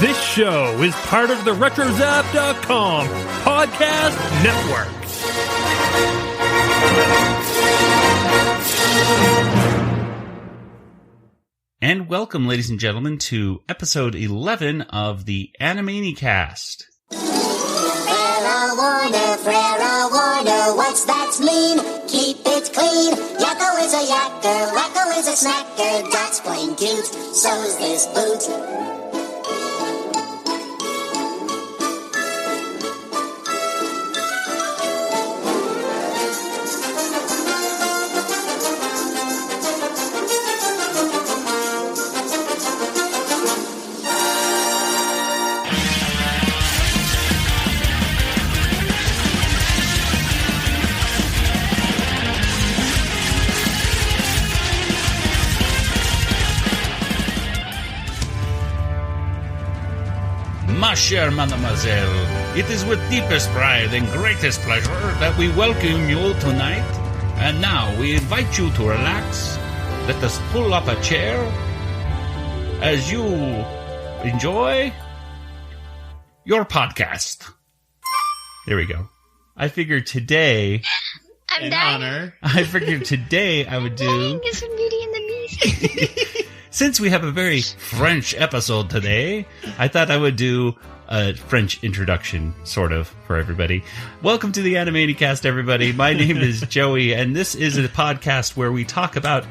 This show is part of the RetroZap.com podcast network. And welcome, ladies and gentlemen, to episode 11 of the Animanicast. Frera Warner, what's that mean? Keep it clean. Yakko is a yakker, Wacko is a snacker. Dot's plain cute, so's this boot. Ma chère mademoiselle, it is with deepest pride and greatest pleasure that we welcome you tonight. And now we invite you to relax. Let us pull up a chair as you enjoy your podcast. There we go. I figured today, I'm dying. I figured today I would do... Is some Beauty and the Beast. Since we have a very French episode today, I thought I would do a French introduction, sort of, for everybody. Welcome to the Animanicast, everybody. My name is Joey, and this is a podcast where we talk about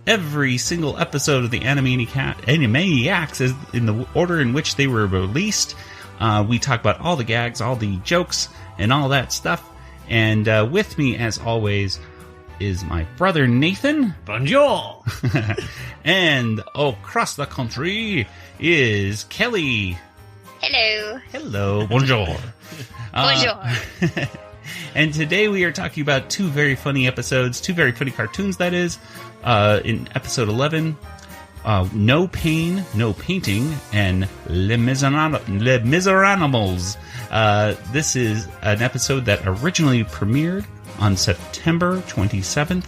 every single episode of the Animaniacs in the order in which they were released. We talk about all the gags, all the jokes, and all that stuff. And with me, as always, is my brother Nathan. Bonjour. And across the country is Kelly. Hello. Hello. Bonjour. Bonjour. And today we are talking about two very funny episodes, two very funny cartoons, that is. In episode 11, No Pain, No Painting, and Les Miseranimals. This is an episode that originally premiered on September 27th,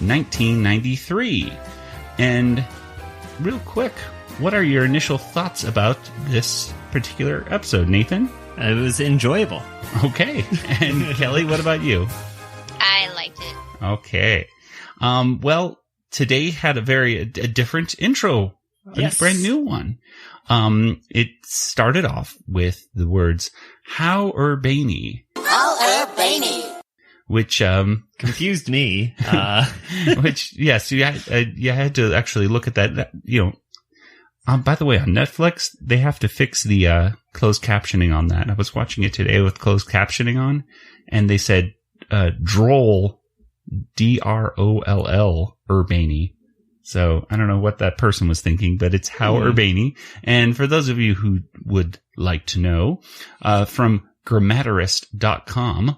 1993. And real quick, what are your initial thoughts about this particular episode, Nathan? It was enjoyable. Okay. And Kelly, what about you? I liked it. Okay. Well, today had a different intro. Yes. A brand new one. It started off with the words, "How urbane-y." How urbane-y. Which, Confused me. which, yes, you had to actually look at that, by the way, on Netflix, they have to fix the, closed captioning on that. I was watching it today with closed captioning on, and they said, droll, D-R-O-L-L, urbane-y. So, I don't know what that person was thinking, but it's how urbane-y. And for those of you who would like to know, from grammatarist.com,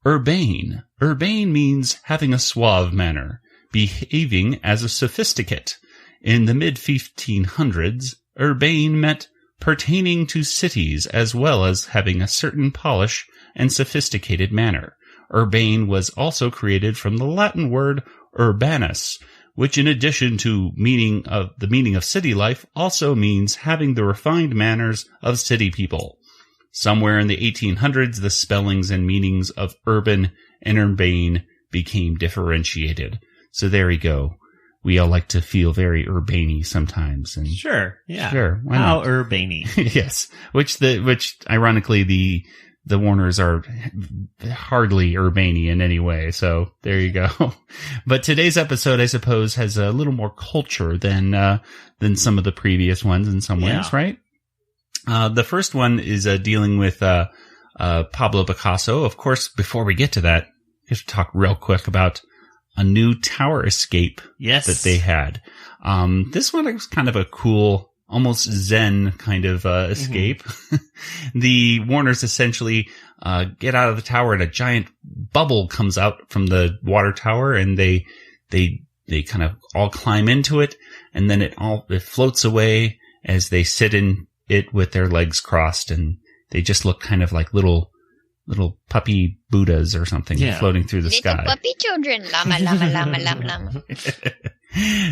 urbane. Urbane means having a suave manner, behaving as a sophisticate. In the mid-1500s, urbane meant pertaining to cities as well as having a certain polish and sophisticated manner. Urbane was also created from the Latin word urbanus, which in addition to the meaning of city life also means having the refined manners of city people. Somewhere in the 1800s, the spellings and meanings of urban and urbane became differentiated. So there we go. We all like to feel very urbane-y sometimes. And Sure, yeah. Sure, why How not? urbane-y. Yes. Which ironically the Warners are hardly urbane-y in any way. So there you go. But today's episode, I suppose, has a little more culture than some of the previous ones in some ways, right? The first one is dealing with Pablo Picasso. Of course, before we get to that, we have to talk real quick about a new tower escape that they had. This one was kind of a cool, almost Zen kind of escape. The Warners essentially get out of the tower and a giant bubble comes out from the water tower, and they kind of all climb into it, and then it floats away as they sit in it with their legs crossed, and they just look kind of like little little puppy Buddhas or something floating through the Little sky. puppy children. Llama, llama, llama, llama, llama.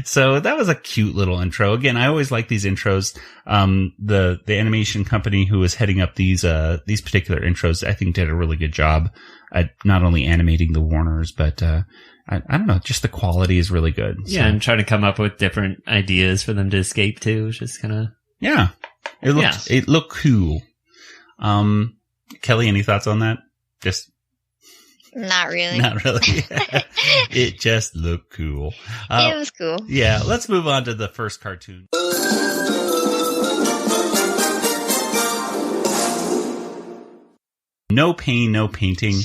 So that was a cute little intro. Again, I always like these intros. The animation company who was heading up these particular intros, I think did a really good job at not only animating the Warners, but, I don't know, just the quality is really good. Yeah, and trying to come up with different ideas for them to escape to, which is kind of... Yeah. It looked cool. Kelly, any thoughts on that? Just... Not really. Not really. It just looked cool. It was cool. Yeah, let's move on to the first cartoon. No Pain, No Painting.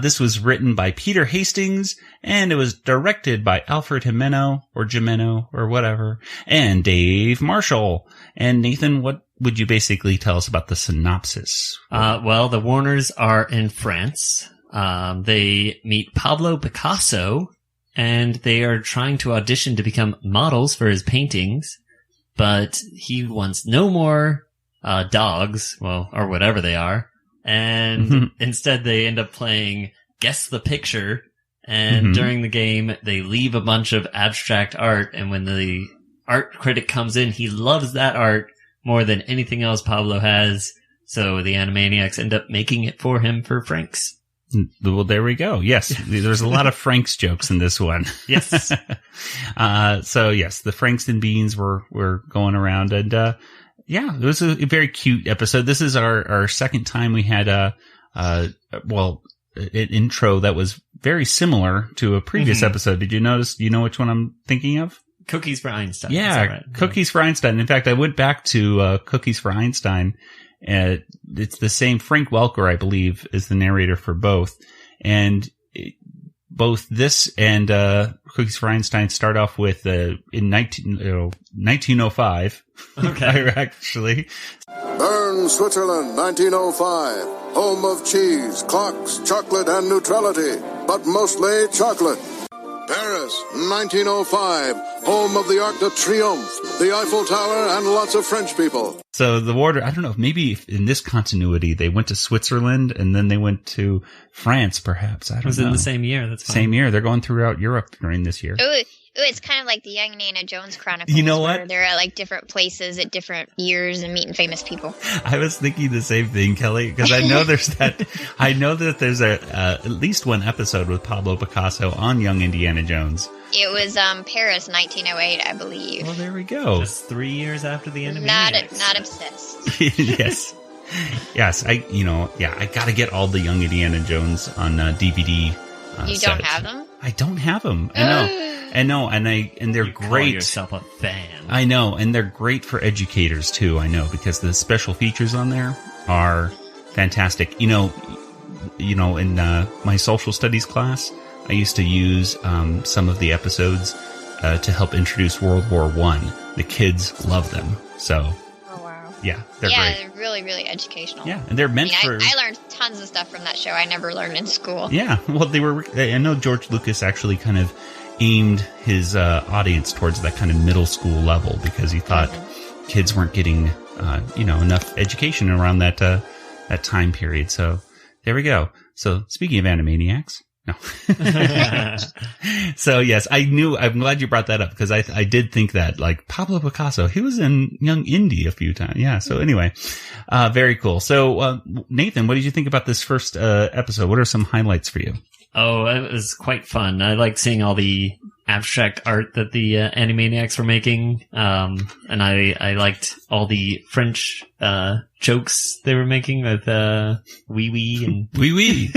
This was written by Peter Hastings, and it was directed by Alfred Jimeno, or whatever, and Dave Marshall. And Nathan, what would you basically tell us about the synopsis? Well, the Warners are in France. They meet Pablo Picasso, and they are trying to audition to become models for his paintings, but he wants no more dogs, well, or whatever they are. And instead they end up playing Guess the Picture. And during the game, they leave a bunch of abstract art. And when the art critic comes in, he loves that art more than anything else Pablo has. So the Animaniacs end up making it for him for Franks. Well, there we go. Yes, there's a lot of Franks jokes in this one. Yes. So yes, the Franks and Beans were going around, and yeah, it was a very cute episode. This is our second time we had an intro that was very similar to a previous episode. Did you notice? Do you know which one I'm thinking of? Cookies for Einstein. Yeah, Right? Cookies for Einstein. In fact, I went back to Cookies for Einstein. It's the same Frank Welker, I believe, is the narrator for both. And both this and Cookies for Einstein start off with in 1905. Okay. Actually. Bern, Switzerland, 1905. Home of cheese, clocks, chocolate, and neutrality, but mostly chocolate. Paris, 1905. Home of the Arc de Triomphe, the Eiffel Tower, and lots of French people. So the Warner, I don't know, maybe in this continuity, they went to Switzerland and then they went to France, perhaps. I don't know. It was in the same year. That's fine. Same year. They're going throughout Europe during this year. Ooh, it's kind of like the Young Indiana Jones Chronicles. You know where what? They're at like different places at different years and meeting famous people. I was thinking the same thing, Kelly, because I know there's that. I know that there's at least one episode with Pablo Picasso on Young Indiana Jones. It was Paris, 1908, I believe. Well, there we go. Just 3 years after the Animaniacs. Not obsessed. Yes. I got to get all the Young Indiana Jones on DVD. You don't have them? I don't have them. I know, and they're You great. Call yourself a fan. I know, and they're great for educators too. I know, because the special features on there are fantastic. In my social studies class, I used to use some of the episodes to help introduce World War I. The kids love them, so. Oh, wow. Yeah, they're great. They're really, really educational. Yeah, and they're meant for... I learned tons of stuff from that show I never learned in school. Yeah, well, I know George Lucas actually kind of aimed his audience towards that kind of middle school level because he thought kids weren't getting, enough education around that time period. So there we go. So speaking of Animaniacs... No. So yes, I'm glad you brought that up because I did think that, like, Pablo Picasso, he was in Young Indy a few times. Yeah. So anyway, very cool. So, Nathan, what did you think about this first, episode? What are some highlights for you? Oh, it was quite fun. I liked seeing all the abstract art that the Animaniacs were making. And I liked all the French, jokes they were making with, wee wee and Wee wee.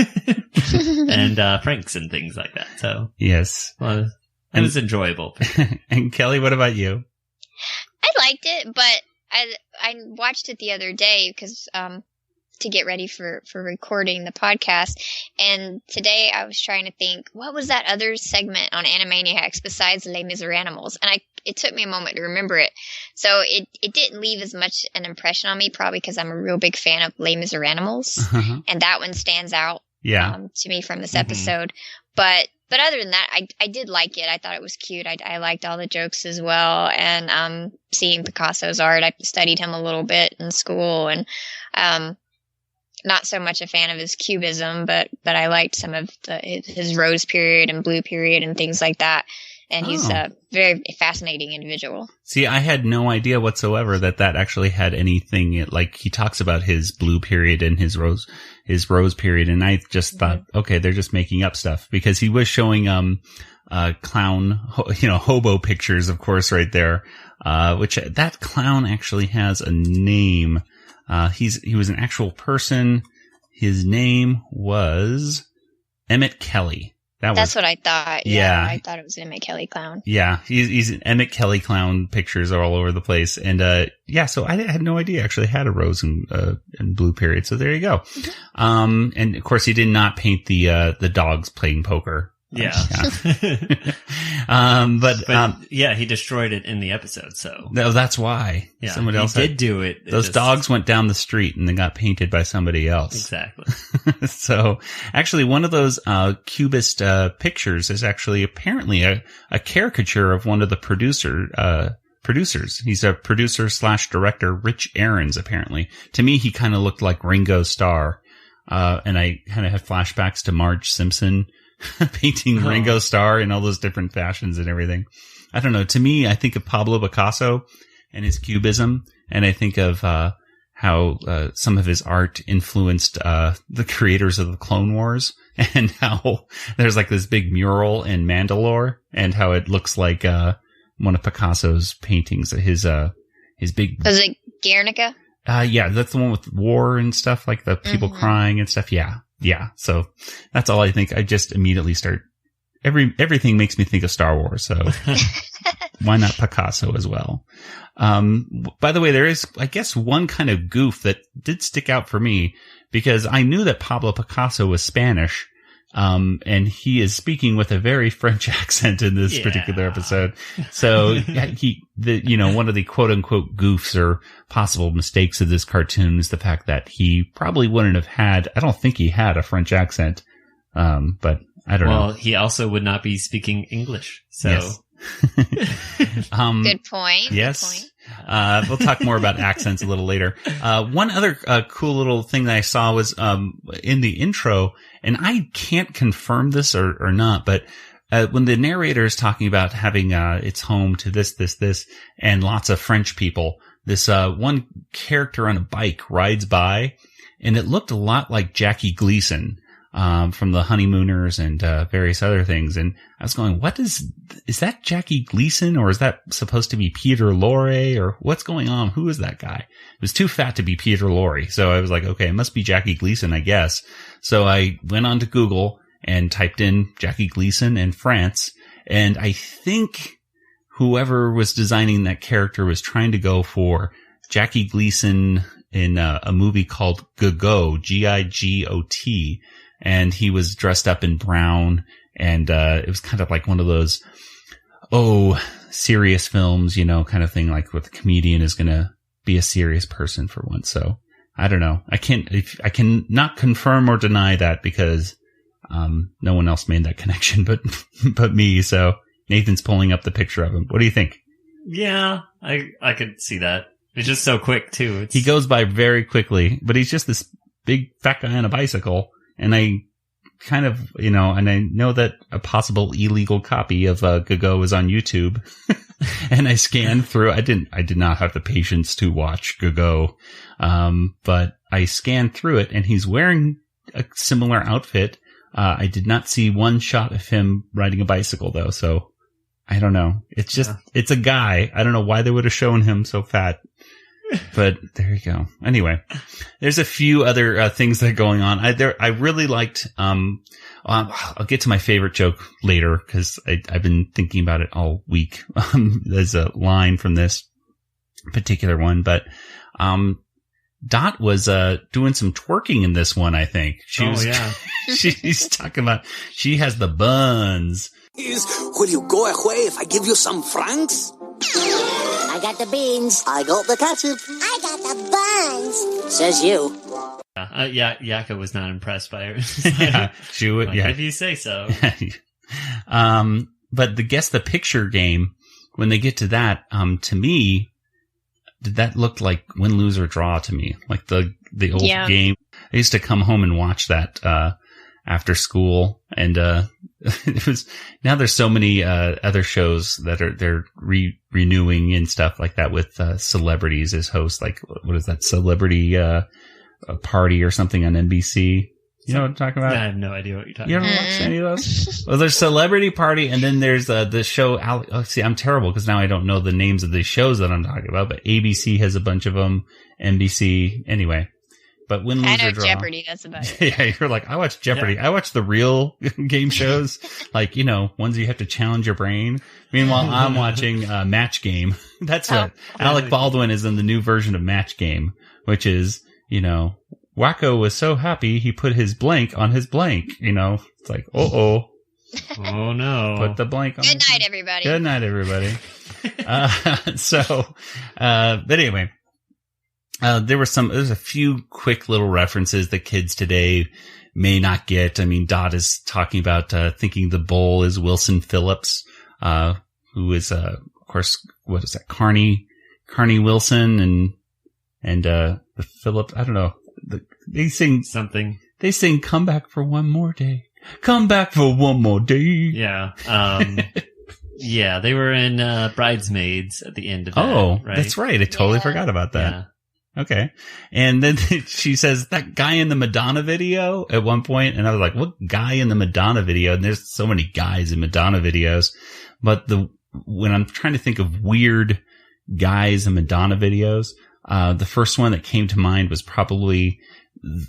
and Franks and things like that. So Yes. well, it was enjoyable. And Kelly, what about you? I liked it, but I watched it the other day because to get ready for recording the podcast. And today I was trying to think, what was that other segment on Animaniacs besides Les Miseranimals? And it took me a moment to remember it. So it didn't leave as much an impression on me, probably because I'm a real big fan of Les Miseranimals. And that one stands out to me from this episode. But other than that, I did like it. I thought it was cute. I liked all the jokes as well. And seeing Picasso's art, I studied him a little bit in school. And not so much a fan of his cubism, but I liked some of his rose period and blue period and things like that. And he's a very fascinating individual. See, I had no idea whatsoever that actually had anything. Like, he talks about his blue period and his rose period, and I just thought, okay, they're just making up stuff, because he was showing clown, hobo pictures, of course, right there. Which that clown actually has a name. He was an actual person. His name was Emmett Kelly. That's what I thought. Yeah. I thought it was an Emmett Kelly clown. Yeah, he's an Emmett Kelly clown. Pictures are all over the place. And, so I had no idea actually had a rose and blue period. So there you go. Mm-hmm. And of course he did not paint the dogs playing poker. Yeah. He destroyed it in the episode, so. No, that's why. Yeah, someone else did do it. Those dogs went down the street and they got painted by somebody else. Exactly. So, actually, one of those cubist pictures is actually apparently a caricature of one of the producers. He's a producer / director, Rich Aarons, apparently. To me, he kind of looked like Ringo Starr. And I kind of had flashbacks to Marge Simpson painting Ringo Starr in all those different fashions and everything. I don't know. To me, I think of Pablo Picasso and his cubism, and I think of how some of his art influenced the creators of the Clone Wars, and how there's like this big mural in Mandalore, and how it looks like one of Picasso's paintings. His big. Was it Guernica? Yeah, that's the one with war and stuff, like the people crying and stuff. Yeah. So that's all I think. I just immediately start. Everything makes me think of Star Wars. So why not Picasso as well? By the way, there is, I guess, one kind of goof that did stick out for me, because I knew that Pablo Picasso was Spanish. And he is speaking with a very French accent in this particular episode. So one of the quote unquote goofs or possible mistakes of this cartoon is the fact that he probably wouldn't have I don't think he had a French accent. But I don't know. Well, he also would not be speaking English. So. Yes. Good point. Yes. Good point. We'll talk more about accents a little later. One other cool little thing that I saw was in the intro, and I can't confirm this or not, but when the narrator is talking about having its home to this, and lots of French people, this one character on a bike rides by, and it looked a lot like Jackie Gleason. From the Honeymooners and various other things. And I was going, is that Jackie Gleason, or is that supposed to be Peter Lorre, or what's going on? Who is that guy? It was too fat to be Peter Lorre. So I was like, okay, it must be Jackie Gleason, I guess. So I went on to Google and typed in Jackie Gleason and France. And I think whoever was designing that character was trying to go for Jackie Gleason in a movie called Gigot, Gigot. And he was dressed up in brown, and it was kind of like one of those, serious films, kind of thing, like where the comedian is going to be a serious person for once. So I don't know. I can not confirm or deny that, because no one else made that connection but me. So Nathan's pulling up the picture of him. What do you think? Yeah, I could see that. It's just so quick too. He goes by very quickly, but he's just this big fat guy on a bicycle. And I kind of, and I know that a possible illegal copy of Gigot is on YouTube. And I scanned through. I did not have the patience to watch Gigot. But I scanned through it, and he's wearing a similar outfit. I did not see one shot of him riding a bicycle, though. So I don't know. It's just, it's a guy. I don't know why they would have shown him so fat. But there you go. Anyway, there's a few other things that are going on. I really liked. I'll get to my favorite joke later, because I've been thinking about it all week. There's a line from this particular one, but Dot was doing some twerking in this one. I think she's talking about she has the buns. Will you go away if I give you some francs? I got the beans. I got the ketchup. I got the buns. Says you. Yaka was not impressed by her. She would. Like, if you say so. But the picture game, when they get to that, to me, did that look like win, lose, or draw to me? Like the old game. I used to come home and watch that after school, and it was, now there's so many other shows that they're renewing and stuff like that with celebrities as hosts. Like, what is that, Celebrity Party or something on NBC? You know what I'm talking about? I have no idea what you're talking You about. ever watch any of those? Well, there's Celebrity Party, and then there's the show. See, I'm terrible because now I don't know the names of the shows that I'm talking about. But ABC has a bunch of them. NBC, anyway. But win, lose, I or know draw. Jeopardy. That's about it. Yeah, you're like, I watch Jeopardy. Yeah. I watch the real game shows, like, you know, ones you have to challenge your brain. Meanwhile, I'm watching Match Game. That's what Alec Baldwin is in the new version of Match Game, which is, you know, Wacko was so happy he put his blank on his blank. You know, it's like, oh no, put the blank on. Good night, everybody. Good night, everybody. But anyway, there's a few quick little references that kids today may not get. I mean, Dot is talking about thinking the bull is Wilson Phillips, who is, of course, what is that, Carney Wilson, and the Phillips. I don't know. They sing something. They sing "Come Back for One More Day." Come back for one more day. Yeah. Yeah, they were in Bridesmaids at the end of that. Oh, right? That's right. I totally forgot about that. Yeah. Okay. And then she says that guy in the Madonna video at one point, and I was like, what guy in the Madonna video? And there's so many guys in Madonna videos. But when I'm trying to think of weird guys in Madonna videos, the first one that came to mind was probably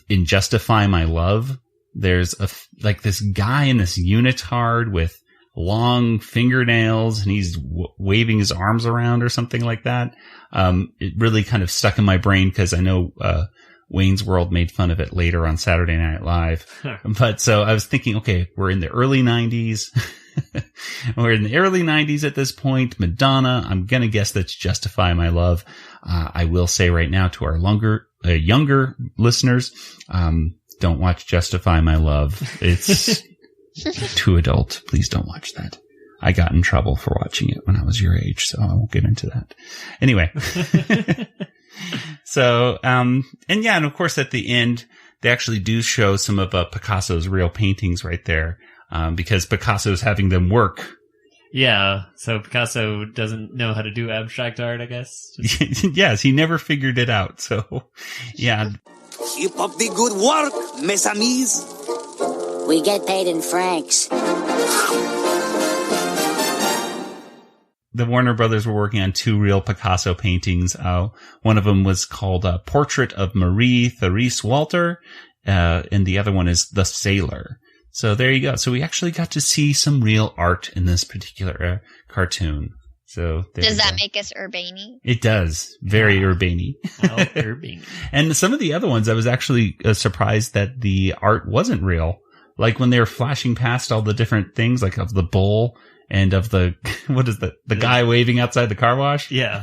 in Justify My Love. There's this guy in this unitard with long fingernails, and he's waving his arms around or something like that. It really kind of stuck in my brain because I know Wayne's World made fun of it later on Saturday Night Live. But so I was thinking, okay, we're in the early 90s. We're in the early 90s at this point. Madonna, I'm going to guess that's Justify My Love. I will say right now to our younger listeners, don't watch Justify My Love. It's too adult. Please don't watch that. I got in trouble for watching it when I was your age, so I won't get into that. Anyway. So, and of course at the end, they actually do show some of Picasso's real paintings right there, because Picasso's having them work. Yeah, so Picasso doesn't know how to do abstract art, I guess. Yes, he never figured it out, so, yeah. Keep up the good work, mes amis. We get paid in francs. The Warner Brothers were working on 2 real Picasso paintings. One of them was called Portrait of Marie Therese Walter, and the other one is The Sailor. So there you go. So we actually got to see some real art in this particular cartoon. So does that make us urbane-y? It does. Very urbane-y. How urbane. And some of the other ones, I was actually surprised that the art wasn't real. Like when they were flashing past all the different things, like of the bull and of the, what is the guy waving outside the car wash? Yeah.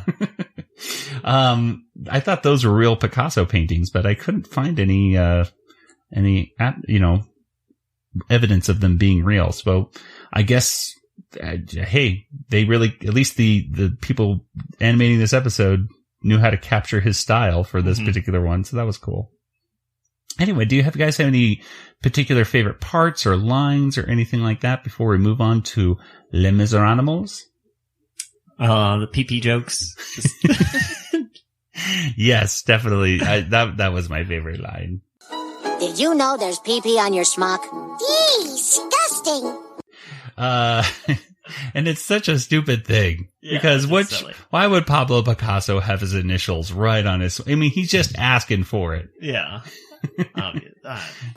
I thought those were real Picasso paintings, but I couldn't find any evidence of them being real. So I guess, hey, they really, at least the people animating this episode knew how to capture his style for this particular one. So that was cool. Anyway, do you guys have any particular favorite parts or lines or anything like that before we move on to Les Miseranimals? The pee-pee jokes. Yes, definitely. That was my favorite line. Did you know there's pee-pee on your smock? Disgusting. And it's such a stupid thing, because why would Pablo Picasso have his initials right on his, I mean, he's just asking for it. Yeah.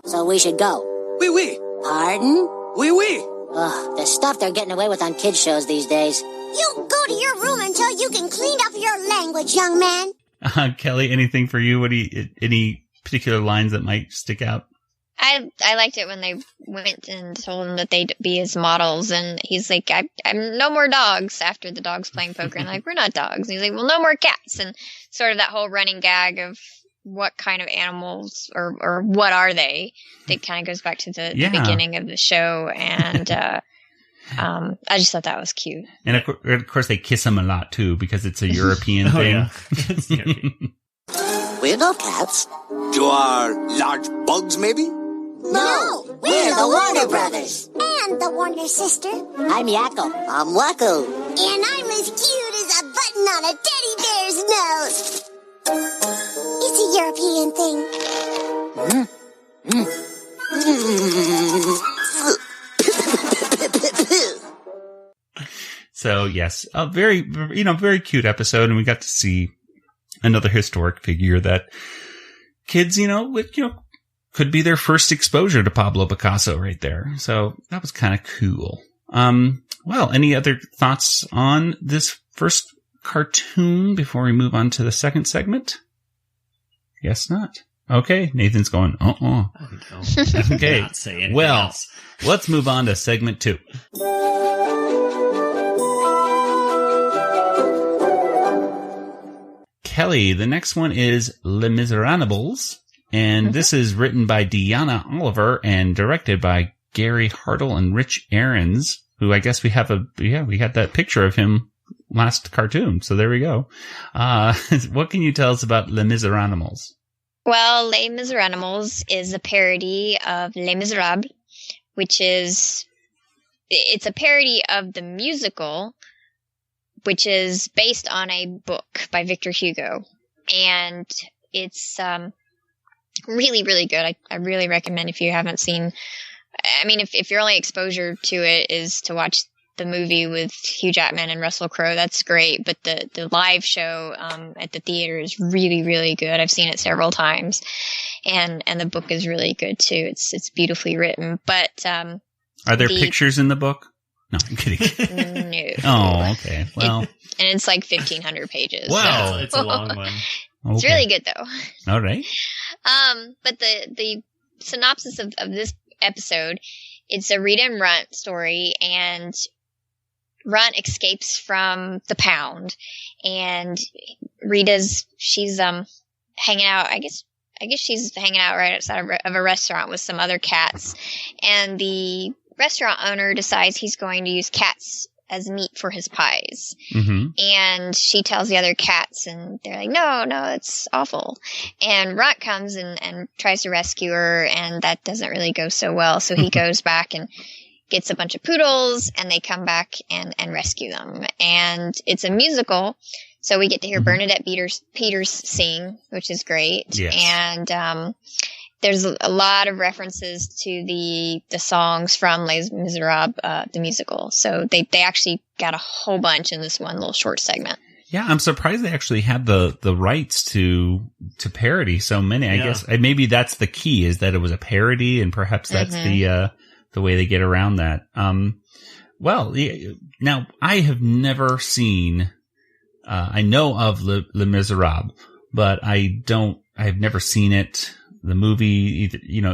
So we should go. Oui, oui. Pardon? Oui, oui. Ugh, the stuff they're getting away with on kids shows these days. You go to your room until you can clean up your language, young man. Kelly, anything for you? Any particular lines that might stick out? I liked it when they went and told him that they'd be his models, and he's like, I'm no more dogs after the dogs playing poker. And like, we're not dogs. And he's like, well, no more cats. And sort of that whole running gag of what kind of animals or what are they? That kind of goes back to the beginning of the show. And I just thought that was cute. And of course they kiss him a lot too, because it's a European thing. Yeah. It's European. We're not cats. You are large bugs, maybe? No, we're the Warner Brothers. And the Warner sister. I'm Yakko. I'm Wacko. And I'm as cute as a button on a teddy bear's nose. It's a European thing. So yes, a very cute episode, and we got to see another historic figure that kids, could be their first exposure to Pablo Picasso right there. So that was kind of cool. Well, any other thoughts on this first cartoon before we move on to the second segment? Guess not. Okay, Nathan's going, Okay, Not say anything well, else. let's move on to segment 2. Kelly, the next one is Les Miseranimals, and this is written by Deanna Oliver and directed by Gary Hartle and Rich Ahrens, who I guess we had that picture of him last cartoon, so there we go. What can you tell us about Les Miseranimals? Well, Les Miseranimals is a parody of Les Miserables, which is, it's a parody of the musical, which is based on a book by Victor Hugo. And it's really, really good. I really recommend if you haven't seen, I mean, if your only exposure to it is to watch the movie with Hugh Jackman and Russell Crowe, that's great. But the live show at the theater is really, really good. I've seen it several times. And the book is really good too. It's beautifully written. But are there pictures in the book? No, I'm kidding. No. Oh, okay. Well, and it's like 1,500 pages. Wow. So. It's a long one. okay. It's really good though. All right. But the synopsis of this episode, it's a Rita and Runt story, and Runt escapes from the pound, and she's hanging out. I guess she's hanging out right outside of a restaurant with some other cats, and the restaurant owner decides he's going to use cats as meat for his pies. Mm-hmm. And she tells the other cats, and they're like, no, it's awful. And Runt comes and tries to rescue her, and that doesn't really go so well. So he goes back and gets a bunch of poodles, and they come back and rescue them. And it's a musical, so we get to hear Bernadette Peters sing, which is great. Yes. And there's a lot of references to the songs from Les Miserables, the musical. So they actually got a whole bunch in this one little short segment. Yeah, I'm surprised they actually had the rights to parody so many. I guess maybe that's the key, is that it was a parody, and perhaps that's the way they get around that. Well, now I have never seen. I know of Les Miserables, but I've never seen it. The movie,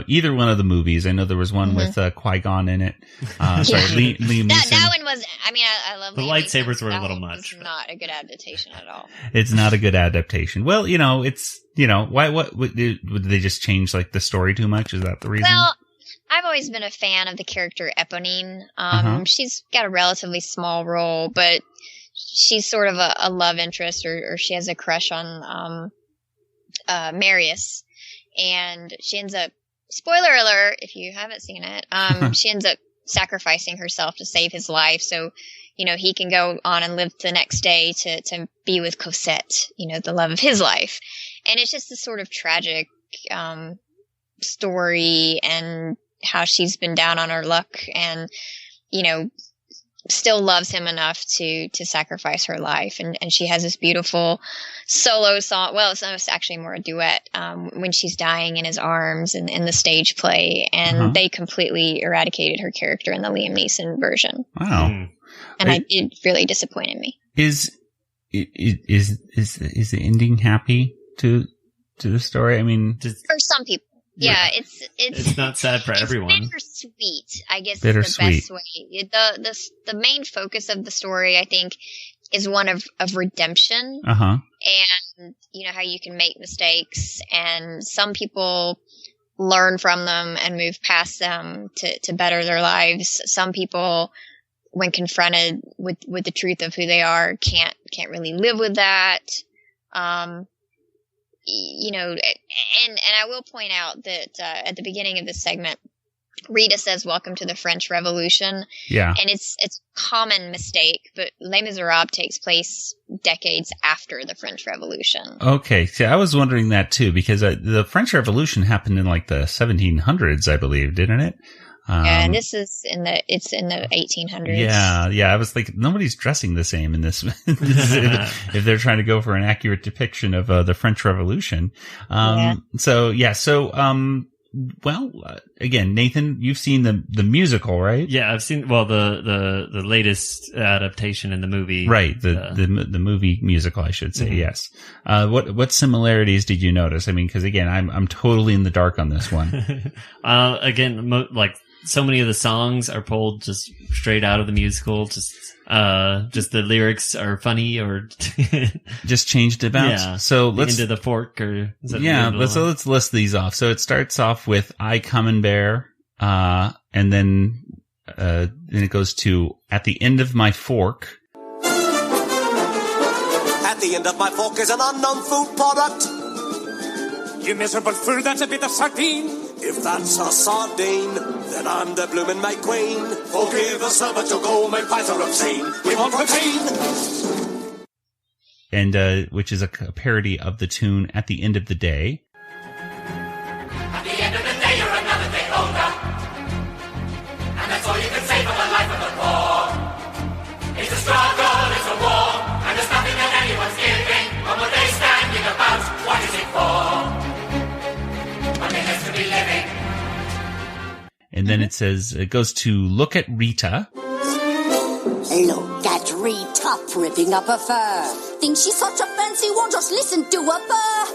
either one of the movies. I know there was one with Qui-Gon in it. Sorry, Liam Neeson. That one was, I love the Liam lightsabers Neeson. were a That little one much. was not a good adaptation at all. It's not a good adaptation. Well, it's, what would they just change like the story too much? Is that the reason? Well, I've always been a fan of the character Eponine. She's got a relatively small role, but she's sort of a love interest, or she has a crush on Marius. And she ends up, spoiler alert, if you haven't seen it, she ends up sacrificing herself to save his life. So, he can go on and live the next day to be with Cosette, the love of his life. And it's just this sort of tragic, story, and how she's been down on her luck and, still loves him enough to sacrifice her life. And she has this beautiful solo song. Well, it's actually more a duet, when she's dying in his arms and in the stage play. And they completely eradicated her character in the Liam Neeson version. Wow. And it really disappointed me. Is the ending happy to the story? I mean, for some people. Yeah, it's not sad for everyone. Bittersweet, I guess, is Bittersweet. the best way. The main focus of the story, I think, is one of redemption. And how you can make mistakes, and some people learn from them and move past them to better their lives. Some people, when confronted with the truth of who they are, can't really live with that. you know, and I will point out that at the beginning of this segment, Rita says, "Welcome to the French Revolution." Yeah. And it's a common mistake, but Les Miserables takes place decades after the French Revolution. Okay. See, I was wondering that too, because the French Revolution happened in like the 1700s, I believe, didn't it? And this is in the 1800s. Yeah. I was like, nobody's dressing the same in this, if they're trying to go for an accurate depiction of the French Revolution. Well, again, Nathan, you've seen the musical, right? Yeah, I've seen, the latest adaptation in the movie. Right. The movie musical, I should say. Mm-hmm. Yes. What similarities did you notice? I mean, cause again, I'm totally in the dark on this one. So many of the songs are pulled just straight out of the musical. Just the lyrics are funny or just changed about. Yeah. So let's into the fork or let's list these off. So it starts off with "I Come and Bear," and then it goes to "At the End of My Fork." At the end of my fork is an unknown food product. You miserable fool, that's a bit of sardine. If that's a sardine, then I'm the bloomin' McQueen. Forgive us, sir, but your gourmet pies are obscene. We want protein. And which is a parody of the tune "At the End of the Day." At the end of the day, you're another day older. And that's all you can say for the life of the poor. It's a struggle, it's a war, and there's nothing that anyone's giving. On what they're standing about, what is it for? And then it says, it goes to "Look at Rita." Look at Rita ripping up her fur. Think she's such a fancy one, just listen to her purr.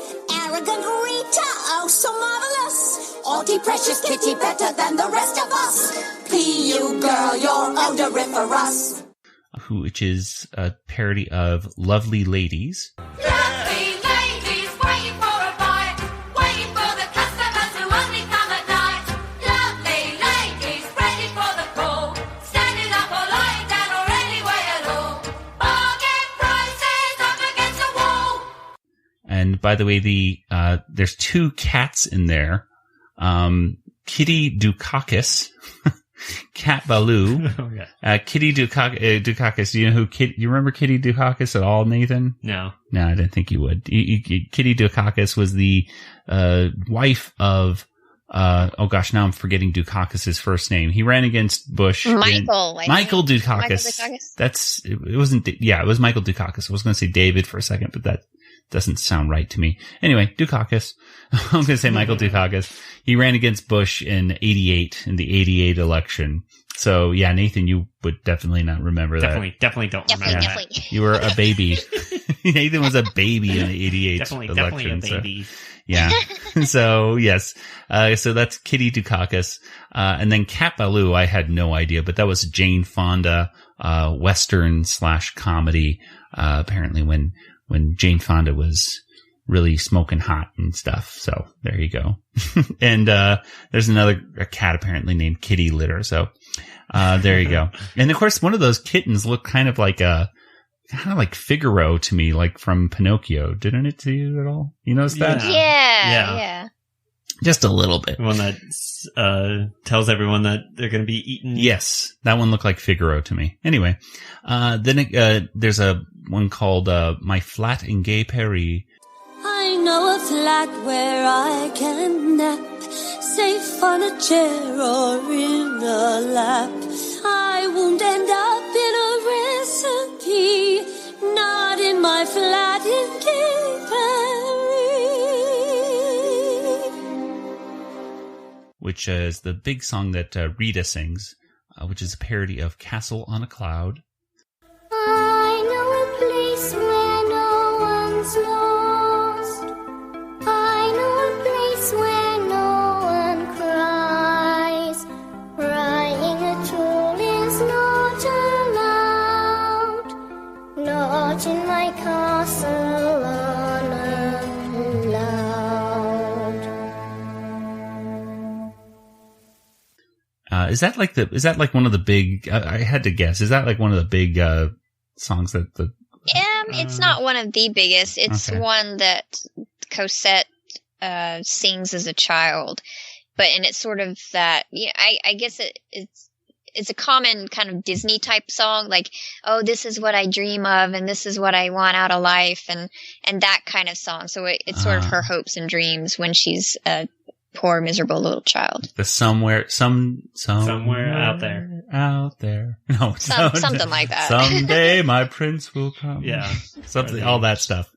Arrogant Rita, oh so marvelous. Auntie precious kitty better than the rest of us. P.U. girl, you're odoriferous. Which is a parody of "Lovely Ladies." Lovely ladies waiting for a bite, waiting for the customers who only come at night. Lovely ladies ready for the call, standing up or lying down or any way at all. Bargain prices up against the wall. And by the way, there's two cats in there. Kitty Dukakis, Cat Baloo. Oh, yeah. Kitty Dukakis. Do you know you remember Kitty Dukakis at all, Nathan? No. No, I didn't think you would. Kitty Dukakis was the wife of now I'm forgetting Dukakis' first name. He ran against Bush. Michael Dukakis. It was Michael Dukakis. I was going to say David for a second, but that doesn't sound right to me. Anyway, Dukakis. I'm going to say Michael Dukakis. He ran against Bush in the 88 election. So yeah, Nathan, you would definitely not remember that. Definitely don't remember that. You were a baby. Nathan was a baby in the 88 election. Definitely a baby. So, yeah. So yes. So that's Kitty Dukakis. And then Cat Baloo, I had no idea, but that was Jane Fonda, Western/comedy, apparently when Jane Fonda was really smoking hot and stuff. So there you go. And, there's a cat apparently named Kitty Litter. So, there you go. And of course, one of those kittens looked kind of like Figaro to me, like from Pinocchio. Didn't it to you at all? You notice that? Yeah. Just a little bit. The one that, tells everyone that they're going to be eaten. Yes. That one looked like Figaro to me. Anyway, then there's one called, My Flat in Gay Paris. I know a flat where I can nap, safe on a chair or in a lap. I won't end up in a recipe, not in my flat in Gay Paris. Which is the big song that Rita sings, which is a parody of Castle on a Cloud. I know a place where no one's lost. I know a place where no one cries. Crying at all is not allowed. Not in my castle on a cloud. Is that like one of the big, I had to guess, is that like one of the big, songs that it's not one of the biggest. It's one that Cosette sings as a child, and it's sort of that. I guess it's a common kind of Disney type song, like, oh, this is what I dream of, and this is what I want out of life, and that kind of song. So it's sort of her hopes and dreams when she's a poor, miserable little child. The somewhere out there. No, something like that. Someday my prince will come. Yeah. Something, all that stuff.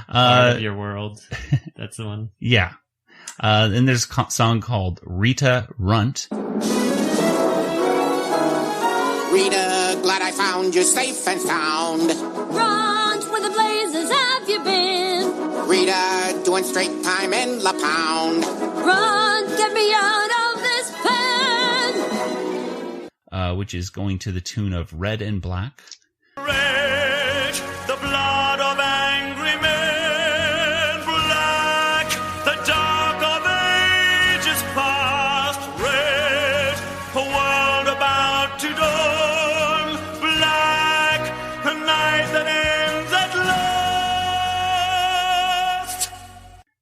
Part of your world. That's the one. Yeah. And there's a song called Rita Runt. Rita, glad I found you safe and sound. Runt, where the blazes have you been? Rita, doing straight time in La Pound. Runt, get me out of this pen. Which is going to the tune of Red and Black. Red, the blood of angry men. Black, the dark of ages past. Red, a world about to dawn. Black, a night that ends at last.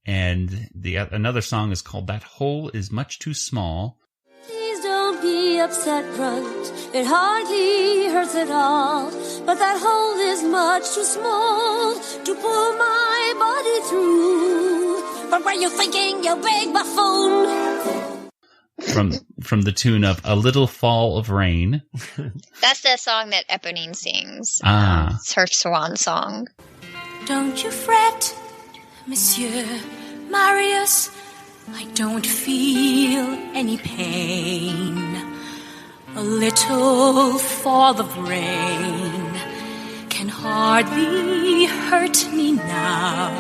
And another song is called That Hole Is Much Too Small. Please don't be upset, Runt. It hardly hurts at all. But that hole is much too small to pull my body through. But were you thinking, you big buffoon? From the tune of A Little Fall of Rain. That's the song that Eponine sings. Ah. It's her swan song. Don't you fret, Monsieur Marius. I don't feel any pain. A little fall of rain can hardly hurt me now.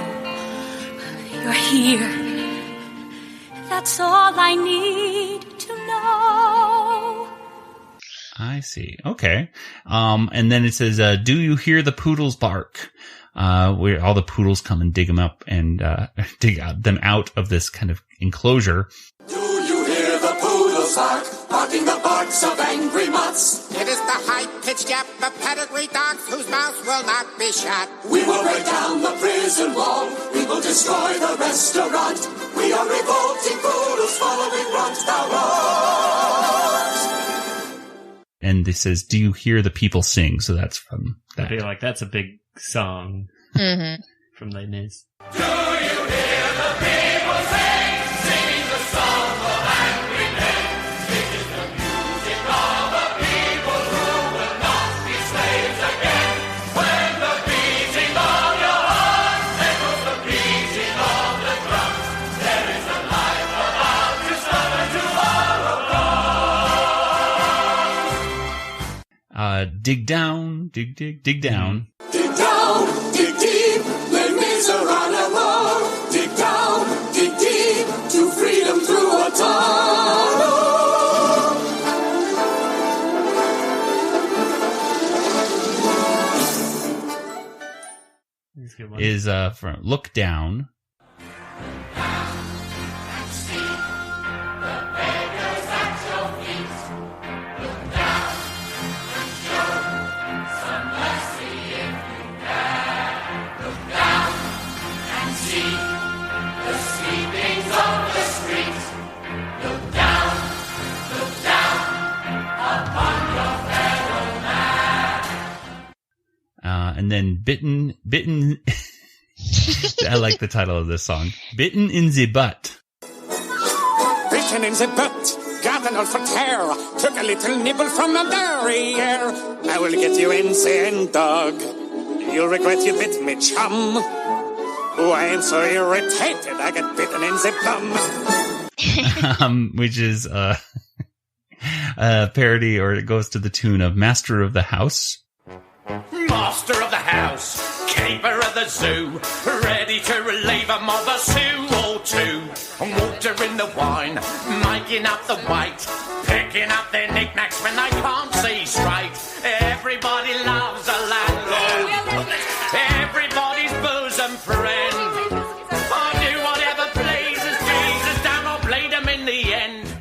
You're here. That's all I need to know. I see. Okay. And then it says, do you hear the poodles bark? Where all the poodles come and dig them up and dig them out of this kind of enclosure. Do you hear the poodles bark, barking the barks of angry mutts? It is the high-pitched yap of pedigree dogs whose mouths will not be shut. We will break down the prison wall. We will destroy the restaurant. We are revolting poodles following Runt thou roars. And it says, do you hear the people sing? So that's from that. I feel like that's a big song from Les Mis. Do you hear the people sing, singing the song of angry men? This is the music of a people who will not be slaves again. When the beating of your heart echoes the beating of the drums, there is a life about to summon to our applause. Dig down, dig down. Dig down, dig deep, Les Miseranimals. Dig down, dig deep, to freedom through a tunnel. Is from Look Down. And then Bitten, I like the title of this song. Bitten in the Butt. Bitten in the butt, got an for tear. Took a little nibble from a derriere. I will get you in the end, dog. You'll regret you bit me, chum. Oh, I am so irritated, I get bitten in the bum. Which is a parody, or it goes to the tune of Master of the House. Master of the house, keeper of the zoo, ready to relieve a mob of Sue or two. Water in the wine, making up the weight, picking up their knickknacks when they can't see straight. Everybody loves a landlord, everybody's bosom friend. I do whatever pleases Jesus, damn, I'll bleed him in the end.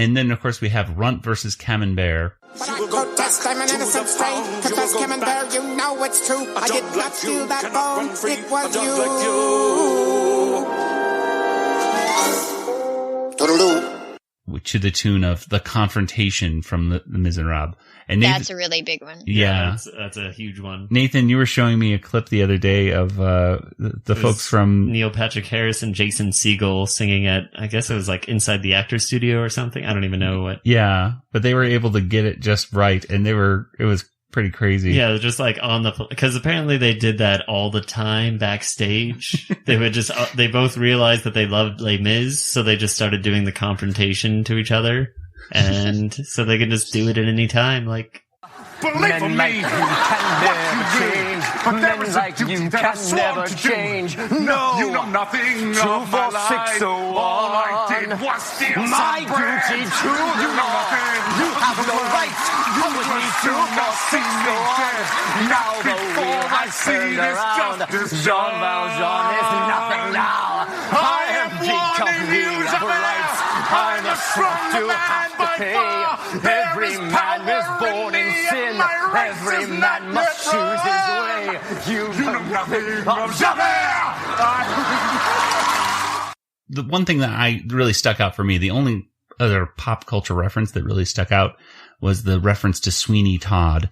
And then, of course, we have Runt versus Camembert. But I protest, I'm an innocent strain. Confess, Camembert, you know it's true. I did not steal that bone, it was you. Toodaloo. To the tune of The Confrontation from the Miserable. And Nathan, That's a really big one. Yeah. That's a huge one. Nathan, you were showing me a clip the other day of the folks from Neil Patrick Harris and Jason Segel singing at, I guess it was like inside the actor's studio or something. I don't even know what. Yeah, but they were able to get it just right, and it was pretty crazy. Yeah, just like because apparently they did that all the time backstage. They both realized that they loved Les Mis, so they just started doing the confrontation to each other. And so they can just do it at any time, like. Believe me, you can never change. But men like you can never change. No, you know nothing of my life. All I did was steal my duty to you. Know nothing. You have no right. You with me to nothing. Now before I see this justice, Jean Valjean is nothing now. I am become news of rights. I'm a strong to have to pay. Every man is born in sin. Every man must choose his way. You know nothing of Javert. The one thing that really stuck out for me, the only other pop culture reference that really stuck out was the reference to Sweeney Todd.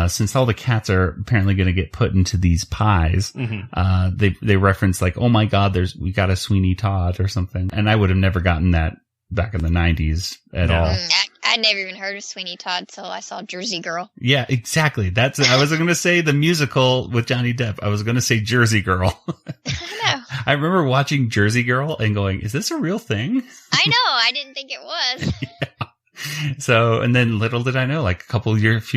Since all the cats are apparently going to get put into these pies, they reference like, oh my God, we got a Sweeney Todd or something. And I would have never gotten that back in the 90s at all. I never even heard of Sweeney Todd till I saw Jersey Girl. Yeah, exactly. I was going to say the musical with Johnny Depp. I was going to say Jersey Girl. I know. I remember watching Jersey Girl and going, is this a real thing? I know. I didn't think it was. Yeah. So, and then little did I know, like 4 years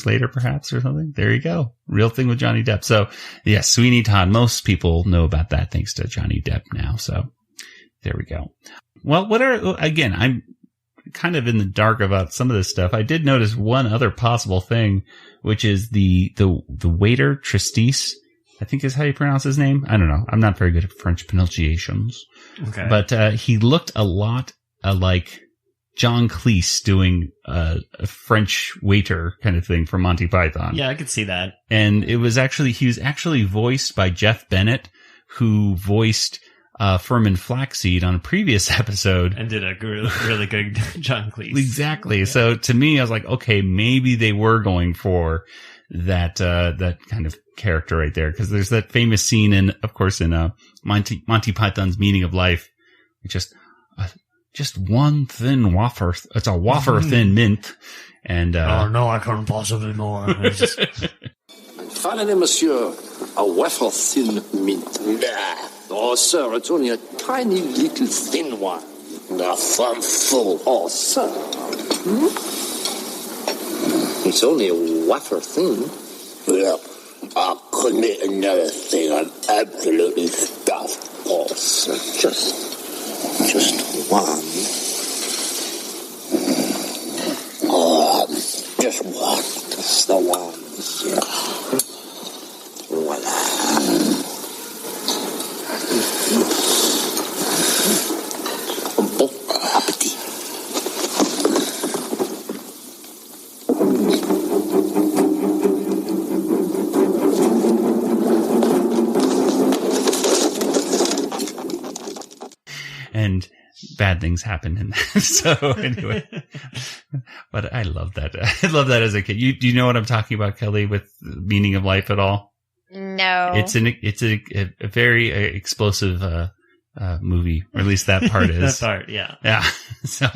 later, perhaps, or something. There you go. Real thing with Johnny Depp. So, yeah, Sweeney Todd. Most people know about that thanks to Johnny Depp now. So, there we go. Well, again, I'm kind of in the dark about some of this stuff. I did notice one other possible thing, which is the waiter, Tristis, I think is how you pronounce his name. I don't know. I'm not very good at French pronunciations. Okay. But he looked a lot like John Cleese doing a French waiter kind of thing from Monty Python. Yeah, I could see that. And he was actually voiced by Jeff Bennett, who voiced Furman Flaxseed on a previous episode. And did a really good John Cleese. Exactly. Yeah. So to me, I was like, okay, maybe they were going for that kind of character right there. Cause there's that famous scene in Monty Python's Meaning of Life. Just one thin wafer. It's a wafer thin mint. And, oh no, I couldn't possibly more. Finally, monsieur, a wafer thin mint. Oh, sir, it's only a tiny little thin one. A thumb-full. Oh, sir. It's only a wafer thin. Well, I could make another thing. I'm absolutely stuffed. Oh, sir, just one. Oh, just one. Just the one, monsieur. Voila. Bon appétit. And bad things happen in that. So anyway, but I love that. I love that as a kid. Do you know what I'm talking about, Kelly, with Meaning of Life at all? No. It's a very explosive movie, or at least that part is. That part, yeah. Yeah. So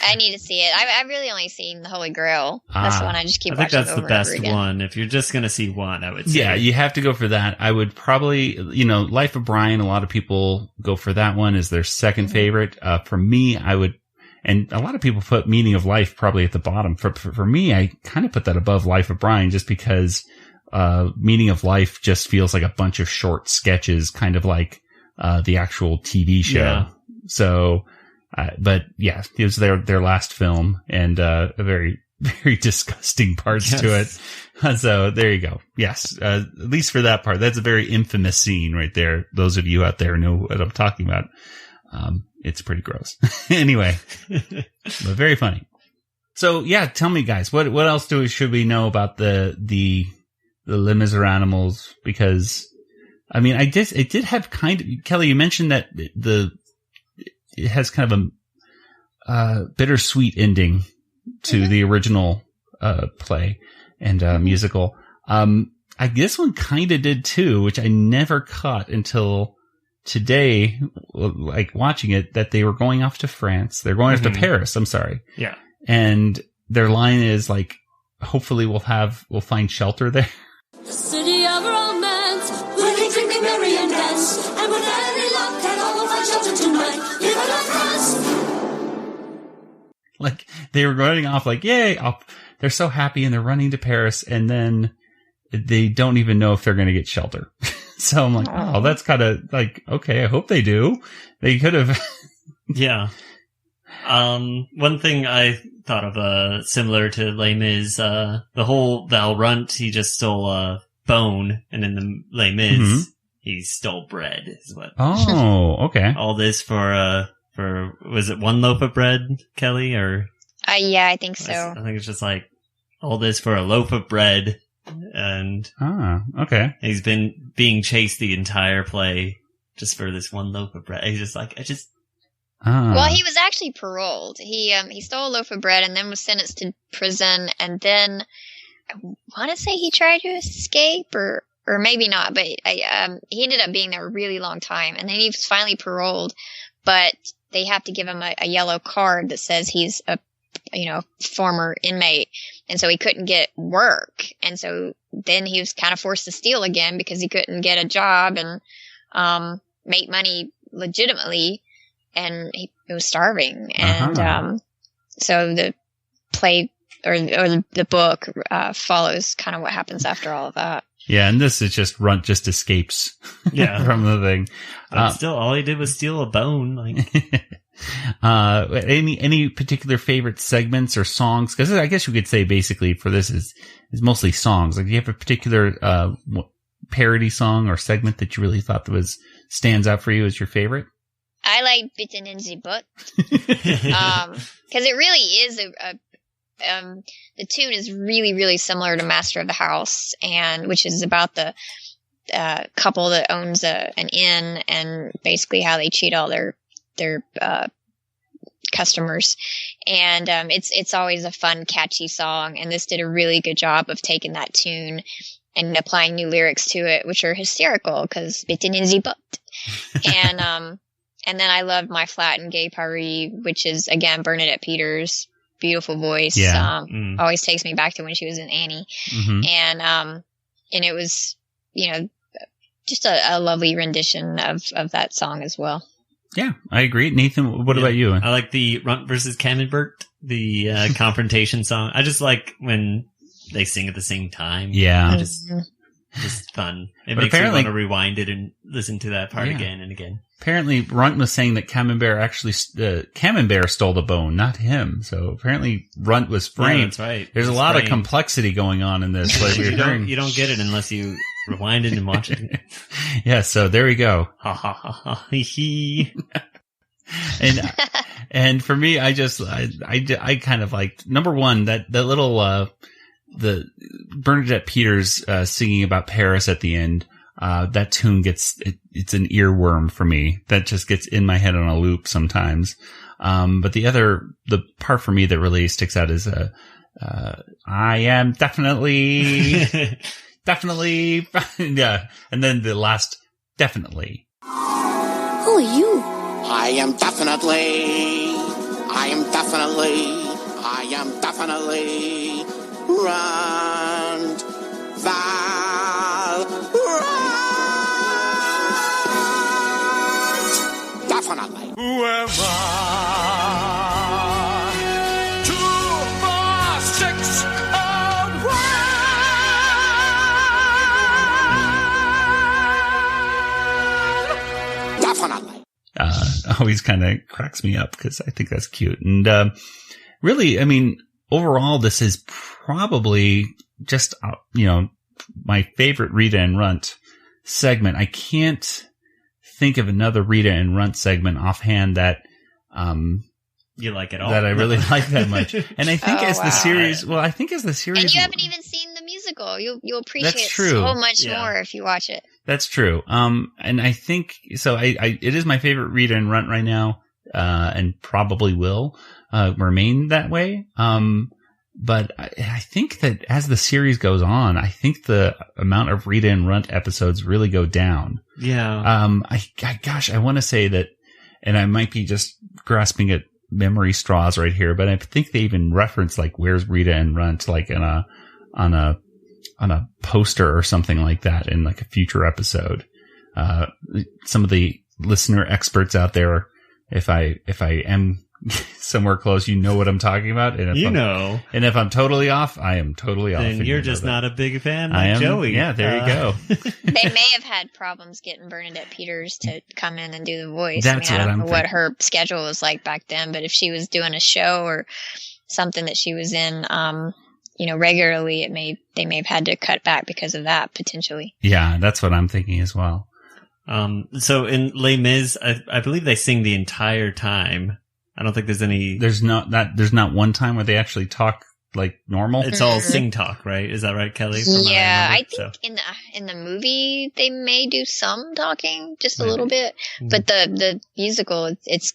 I need to see it. I've really only seen The Holy Grail. That's the one I just keep watching. I think that's the best one. If you're just going to see one, I would say. Yeah, you have to go for that. I would probably, Life of Brian, a lot of people go for that one as their second favorite. For me, I would, and a lot of people put Meaning of Life probably at the bottom. For me, I kind of put that above Life of Brian just because Meaning of Life just feels like a bunch of short sketches, kind of like the actual TV show. Yeah. So, but yeah, it was their last film, and a very, very disgusting parts to it. So there you go. Yes, at least for that part, that's a very infamous scene right there. Those of you out there know what I'm talking about. It's pretty gross. Anyway, but very funny. So yeah, tell me guys, what else should we know about the Les Miseranimals? Because I mean, it did have kind of, Kelly, you mentioned that it has kind of a bittersweet ending to the original play and musical. I guess one kind of did too, which I never caught until today, like watching it, that they were going off to France. They're going off to Paris. I'm sorry. Yeah. And their line is like, hopefully we'll find shelter there. The city of romance, where they drink and marry and dance, and with any luck and all will find shelter tonight. Live in France. Like they were running off like, yay, they're so happy and they're running to Paris, and then they don't even know if they're going to get shelter. So I'm like, oh, that's kind of like, okay, I hope they do. They could have. Yeah. One thing I thought of, similar to Les Mis, the whole Val Runt, he just stole a bone, and in the Les Mis, he stole bread, is what. Oh, okay. All this for, was it one loaf of bread, Kelly, or? Yeah, I think so. I think it's just like, all this for a loaf of bread, and. Okay. He's been being chased the entire play just for this one loaf of bread. He's just like, Well, he was actually paroled. He stole a loaf of bread and then was sentenced to prison, and then I want to say he tried to escape, or maybe not, but he ended up being there a really long time, and then he was finally paroled, but they have to give him a yellow card that says he's a former inmate, and so he couldn't get work, and so then he was kind of forced to steal again because he couldn't get a job and make money legitimately. And he was starving, and so the play or the book follows kind of what happens after all of that. Yeah, and this is just Runt just escapes from the thing. But still, all he did was steal a bone. Like, any particular favorite segments or songs? Because I guess you could say basically for this is mostly songs. Like, do you have a particular parody song or segment that you really thought stands out for you as your favorite? I like Bitten in the Butt. Because it really is the tune is really, really similar to Master of the House, and which is about the couple that owns an inn and basically how they cheat all their customers. And it's always a fun, catchy song, and this did a really good job of taking that tune and applying new lyrics to it, which are hysterical because Bitten in the Butt. And then I loved My Flat in Gay Paris, which is, again, Bernadette Peters' beautiful voice. Yeah. Always takes me back to when she was in Annie. And it was, just a lovely rendition of that song as well. Yeah, I agree. Nathan, what about you? I like the Runt versus Camembert, the confrontation song. I just like when they sing at the same time. Yeah. Just fun. It makes me want to rewind it and listen to that part again and again. Apparently, Runt was saying that Camembert Camembert stole the bone, not him. So apparently, Runt was framed. Yeah, that's right. There's a lot of complexity going on in this. Like you don't get it unless you rewind it and watch it. Yeah. So there we go. Ha ha ha ha hee. And for me, I kind of liked, number one, that little the Bernadette Peters singing about Paris at the end. That tune it's an earworm for me. That just gets in my head on a loop sometimes. But the part for me that really sticks out is, I am definitely, yeah. And then the last, definitely. Who are you? I am definitely Runt Val Runt. Definitely. Who am I? 2, 4, 6, Definitely. Always kind of cracks me up because I think that's cute. And really, I mean, overall, this is probably just, my favorite Rita and Runt segment. I can't think of another Rita and Runt segment offhand that you like it all. That I really like that much. And I think as the series, and you haven't even seen the musical. You'll appreciate That's it true. so much more if you watch it. That's true. And I think so. It is my favorite Rita and Runt right now, and probably will remain that way. But I think that as the series goes on, I think the amount of Rita and Runt episodes really go down. Yeah. I want to say that, and I might be just grasping at memory straws right here, but I think they even reference like where's Rita and Runt like on a poster or something like that in like a future episode. Some of the listener experts out there, if I am somewhere close, you know what I'm talking about. And and if I'm totally off, I am totally off. Then you're just not a big fan like Joey. Yeah, there you go. They may have had problems getting Bernadette Peters to come in and do the voice. That's I what don't I'm know what her schedule was like back then, but if she was doing a show or something that she was in, regularly, they may have had to cut back because of that potentially. Yeah, that's what I'm thinking as well. So in Les Mis, I believe they sing the entire time. I don't think there's any. There's not one time where they actually talk like normal. It's all sing talk, right? Is that right, Kelly? Yeah, I think in the movie they may do some talking, just a little bit, but the musical it's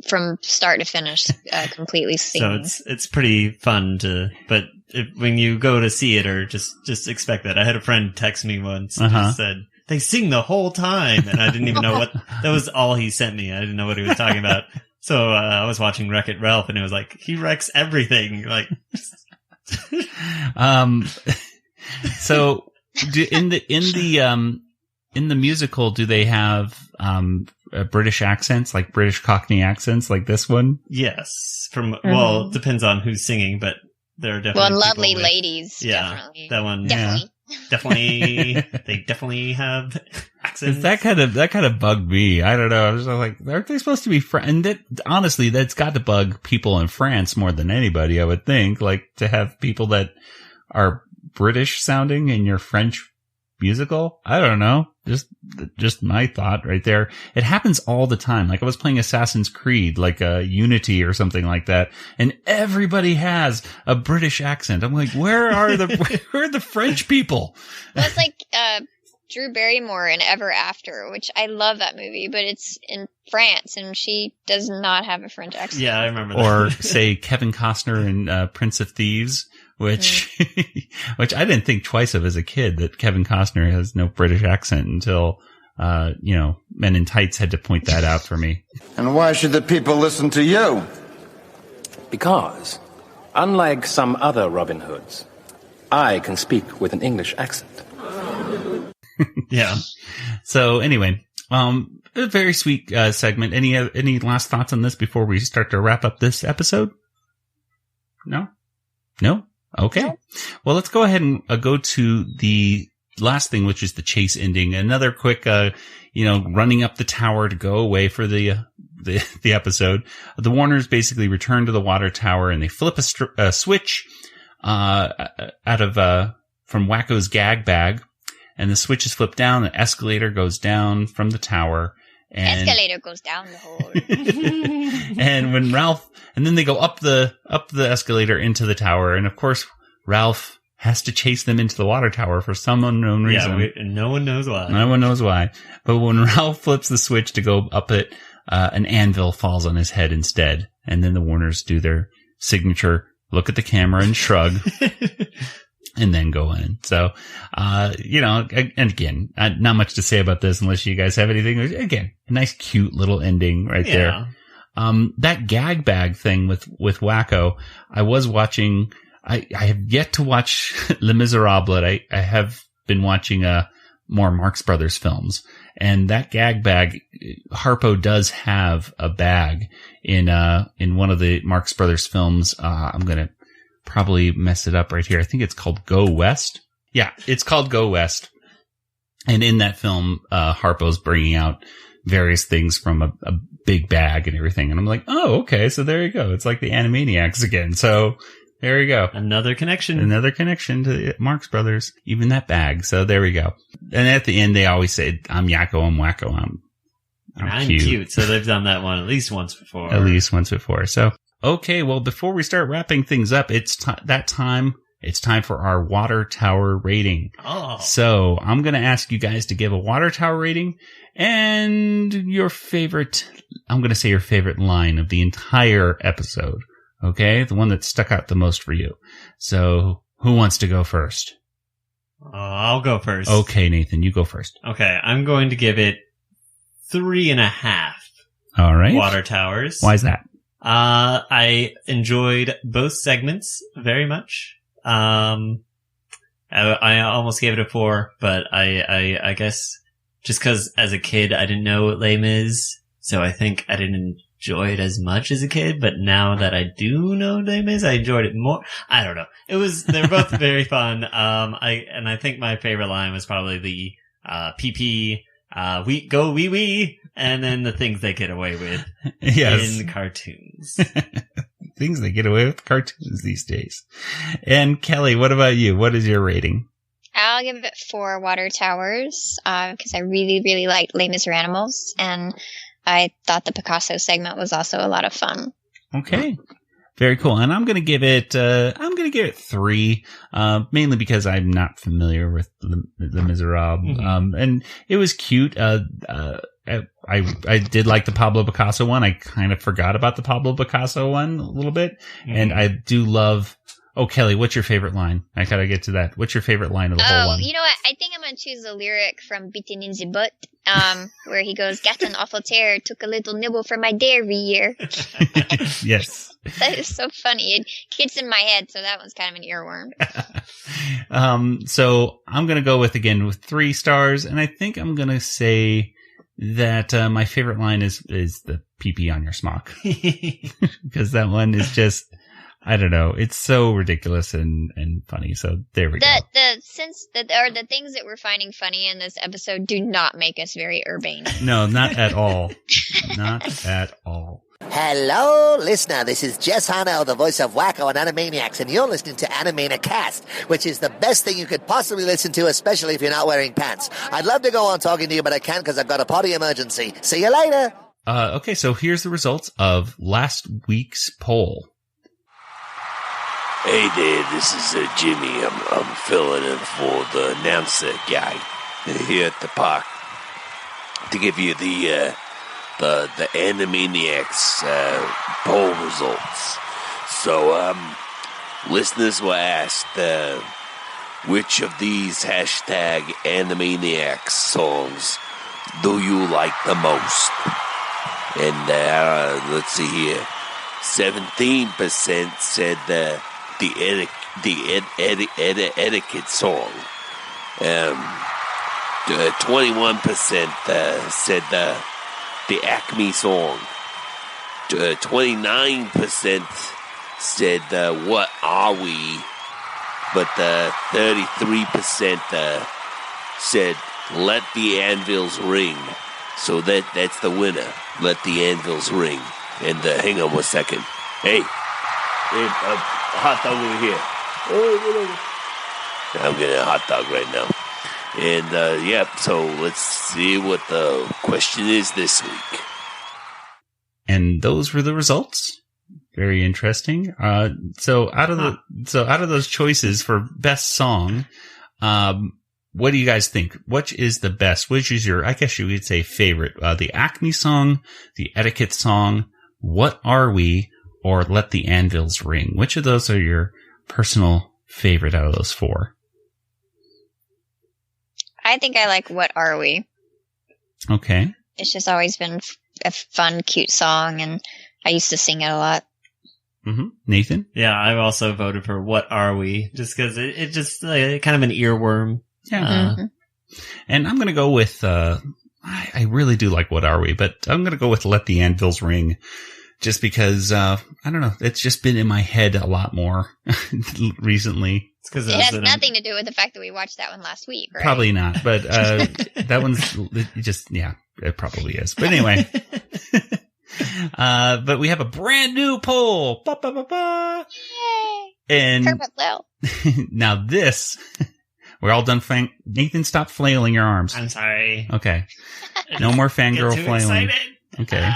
from start to finish completely singing. So it's pretty fun but when you go to see it, or just expect that. I had a friend text me once and just said they sing the whole time, and I didn't even know what that was. All he sent me, I didn't know what he was talking about. So I was watching Wreck-It Ralph, and it was like he wrecks everything. Like, so in the musical, do they have British accents, like British Cockney accents, like this one? Yes. Well, it depends on who's singing, but there are definitely Lovely Ladies. Yeah, definitely. that one. Definitely. Yeah. Definitely, they definitely have accents. That kind of bugged me. I don't know. I was like, aren't they supposed to be and honestly, that's got to bug people in France more than anybody, I would think. Like to have people that are British sounding in your French musical. I don't know. Just my thought right there. It happens all the time. Like I was playing Assassin's Creed, like Unity or something like that, and everybody has a British accent. I'm like, where are the French people? Well, it's like Drew Barrymore in Ever After, which I love that movie, but it's in France, and she does not have a French accent. Yeah, I remember that. Or say Kevin Costner in Prince of Thieves, which I didn't think twice of as a kid, that Kevin Costner has no British accent until, Men in Tights had to point that out for me. And why should the people listen to you? Because, unlike some other Robin Hoods, I can speak with an English accent. Yeah. So anyway, a very sweet segment. Any last thoughts on this before we start to wrap up this episode? No? Okay. Well, let's go ahead and go to the last thing, which is the chase ending. Another quick, running up the tower to go away for the episode. The Warners basically return to the water tower and they flip a switch out of from Wacko's gag bag, and the switch is flipped down. The escalator goes down from the tower. And escalator goes down the hole. And when Ralph, and then they go up the escalator into the tower, and of course Ralph has to chase them into the water tower for some unknown reason. Yeah, no one knows why. No one knows why. But when Ralph flips the switch to go up it, an anvil falls on his head instead, and then the Warners do their signature look at the camera and shrug. And then go in. So, and again, not much to say about this unless you guys have anything. Again, a nice, cute little ending right there. That gag bag thing with Wacko, I was watching, I have yet to watch Les Miserables. I have been watching, more Marx Brothers films, and that gag bag, Harpo does have a bag in one of the Marx Brothers films. I'm going to probably mess it up right here. I think it's called Go West. Yeah, it's called Go West. And in that film, Harpo's bringing out various things from a big bag and everything. And I'm like, oh, okay. So there you go. It's like the Animaniacs again. So there you go. Another connection to the Marx Brothers, even that bag. So there we go. And at the end, they always say, I'm Yakko, I'm Wacko, I'm And I'm cute, so they've done that one at least once before. At least once before. So, okay, well, before we start wrapping things up, it's time. It's time for our water tower rating. Oh. So I'm going to ask you guys to give a water tower rating and your favorite, I'm going to say your favorite line of the entire episode. Okay? The one that stuck out the most for you. So who wants to go first? I'll go first. Okay, Nathan, you go first. Okay, I'm going to give it 3.5. All right. Water towers. Why is that? I enjoyed both segments very much. I almost gave it a 4, but I guess just because as a kid I didn't know what Les Mis, so I think I didn't enjoy it as much as a kid. But now that I do know Les Mis, I enjoyed it more. I don't know. They're both very fun. I think my favorite line was probably the PP. We go wee wee, and then the things they get away with in cartoons. Things they get away with cartoons these days. And Kelly, what about you? What is your rating? I'll give it 4 water towers because I really, really liked Les Miseranimals, and I thought the Picasso segment was also a lot of fun. Okay. Very cool. And I'm going to give it 3, mainly because I'm not familiar with the Miserables. Mm-hmm. And it was cute. I did like the Pablo Picasso one. I kind of forgot about the Pablo Picasso one a little bit. Mm-hmm. And I do love, Kelly, what's your favorite line? I gotta get to that. What's your favorite line of the whole one? You know what? I think I'm going to choose the lyric from Beaten in the Butt, where he goes, "Got an awful tear, took a little nibble for my dairy year." Yes. That is so funny. It gets in my head, so that one's kind of an earworm. So I'm going to go with 3 stars, and I think I'm going to say that my favorite line is the pee-pee on your smock. Because that one is just, I don't know, it's so ridiculous and funny. So there we go. The things that we're finding funny in this episode do not make us very urbane. No, not at all. Not at all. Hello, listener. This is Jess Harnell, the voice of Wacko and Animaniacs, and you're listening to Animanicast, which is the best thing you could possibly listen to, especially if you're not wearing pants. I'd love to go on talking to you, but I can't because I've got a potty emergency. See you later. Okay, so here's the results of last week's poll. Hey there, this is Jimmy. I'm filling in for the announcer guy here at the park to give you the Animaniacs poll results. So, listeners were asked which of these hashtag Animaniacs songs do you like the most? And let's see here, 17% said the etiquette song. 21% said the Acme song. 29% said what are we? But 33% said let the anvils ring. So that's the winner. Let the anvils ring. And hang on 1 second. Hey, hot dog over here. I'm getting a hot dog right now. And, so let's see what the question is this week. And those were the results. Very interesting. So out of those choices for best song, what do you guys think? Which is the best? Which is your, I guess you would say, favorite? The Acme song, the etiquette song, What Are We, or Let the Anvils Ring? Which of those are your personal favorite out of those 4? I think I like What Are We? Okay. It's just always been a fun, cute song, and I used to sing it a lot. Mm-hmm. Nathan? Yeah, I've also voted for What Are We? Just because it just kind of an earworm. Yeah. And I'm going to go with, I really do like What Are We, but I'm going to go with Let the Anvils Ring. Just because, I don't know, it's just been in my head a lot more recently. It has nothing to do with the fact that we watched that one last week, right? Probably not, but that one's just, yeah, it probably is. But anyway, but we have a brand new poll. Ba, ba, ba, ba. Yay! And Kermit Lil. Now this, We're all done. Nathan, stop flailing your arms. I'm sorry. Okay. No more fangirl Get too flailing. excited. Okay.